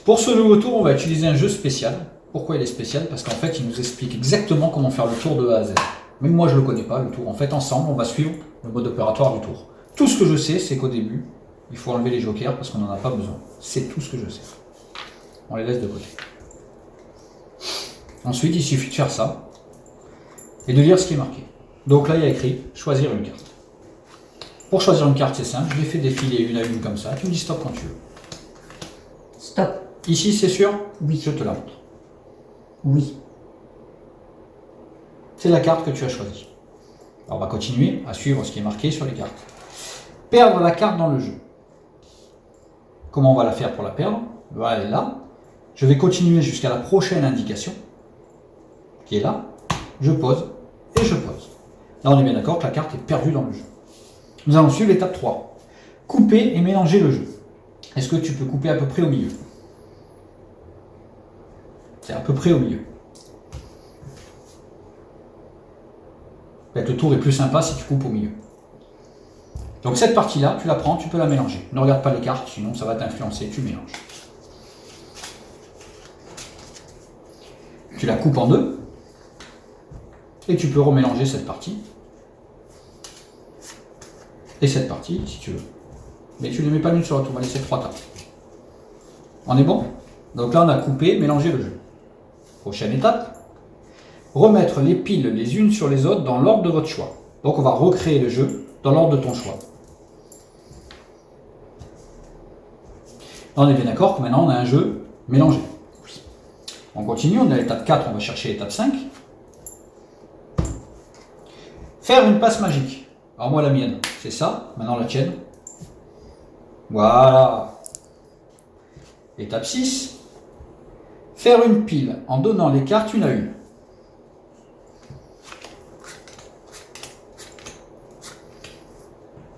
Pour ce nouveau tour, on va utiliser un jeu spécial. Pourquoi il est spécial? Parce qu'en fait, il nous explique exactement comment faire le tour de A à Z. Même moi, je ne le connais pas, le tour. En fait, ensemble, on va suivre le mode opératoire du tour. Tout ce que je sais, c'est qu'au début, il faut enlever les jokers parce qu'on n'en a pas besoin. C'est tout ce que je sais. On les laisse de côté. Ensuite, il suffit de faire ça et de lire ce qui est marqué. Donc là, il y a écrit « Choisir une carte ». Pour choisir une carte, c'est simple. Je les fais défiler une à une comme ça. Tu me dis stop quand tu veux. Stop. Ici, c'est sûr? Oui. Je te la montre. Oui. C'est la carte que tu as choisie. Alors, on va continuer à suivre ce qui est marqué sur les cartes. Perdre la carte dans le jeu. Comment on va la faire pour la perdre? Voilà, elle est là. Je vais continuer jusqu'à la prochaine indication, qui est là. Je pose et je pose. Là, on est bien d'accord que la carte est perdue dans le jeu. Nous allons suivre l'étape 3. Couper et mélanger le jeu. Est-ce que tu peux couper à peu près au milieu? C'est à peu près au milieu. Le tour est plus sympa si tu coupes au milieu. Donc cette partie-là, tu la prends, tu peux la mélanger. Ne regarde pas les cartes, sinon ça va t'influencer, tu mélanges. Tu la coupes en deux, et tu peux remélanger cette partie, et cette partie, si tu veux. Mais tu ne les mets pas l'une sur l'autre, on va laisser 3 cartes. On est bon? Donc là, on a coupé, mélangé le jeu. Prochaine étape, remettre les piles les unes sur les autres dans l'ordre de votre choix. Donc on va recréer le jeu dans l'ordre de ton choix. Là, on est bien d'accord que maintenant on a un jeu mélangé. On continue, on est à l'étape 4, on va chercher l'étape 5. Faire une passe magique. Alors moi la mienne, c'est ça, maintenant la tienne. Voilà. Étape 6. Faire une pile en donnant les cartes une à une.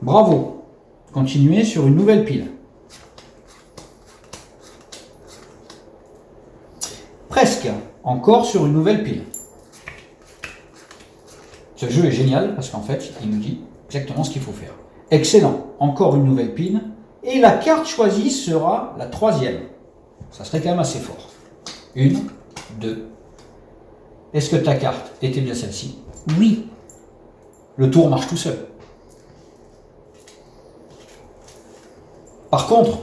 Bravo. Continuez sur une nouvelle pile. Presque. Encore sur une nouvelle pile. Ce jeu est génial parce qu'en fait, il nous dit exactement ce qu'il faut faire. Excellent. Encore une nouvelle pile. Et la carte choisie sera la troisième. Ça serait quand même assez fort. 1, 2. Est-ce que ta carte était bien celle-ci? Oui. Le tour marche tout seul. Par contre,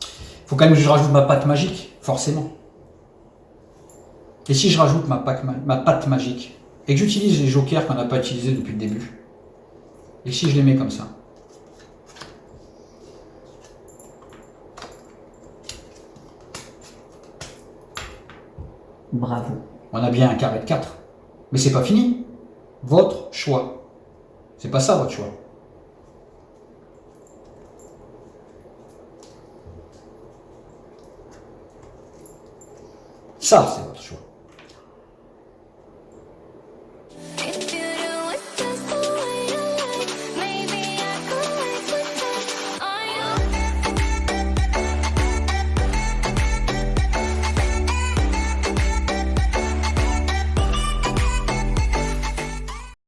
il faut quand même que je rajoute ma patte magique, forcément. Et si je rajoute ma patte magique, et que j'utilise les jokers qu'on n'a pas utilisés depuis le début, et si je les mets comme ça? Bravo. On a bien un carré de 4. Mais c'est pas fini. Votre choix. C'est pas ça votre choix. Ça, c'est votre choix.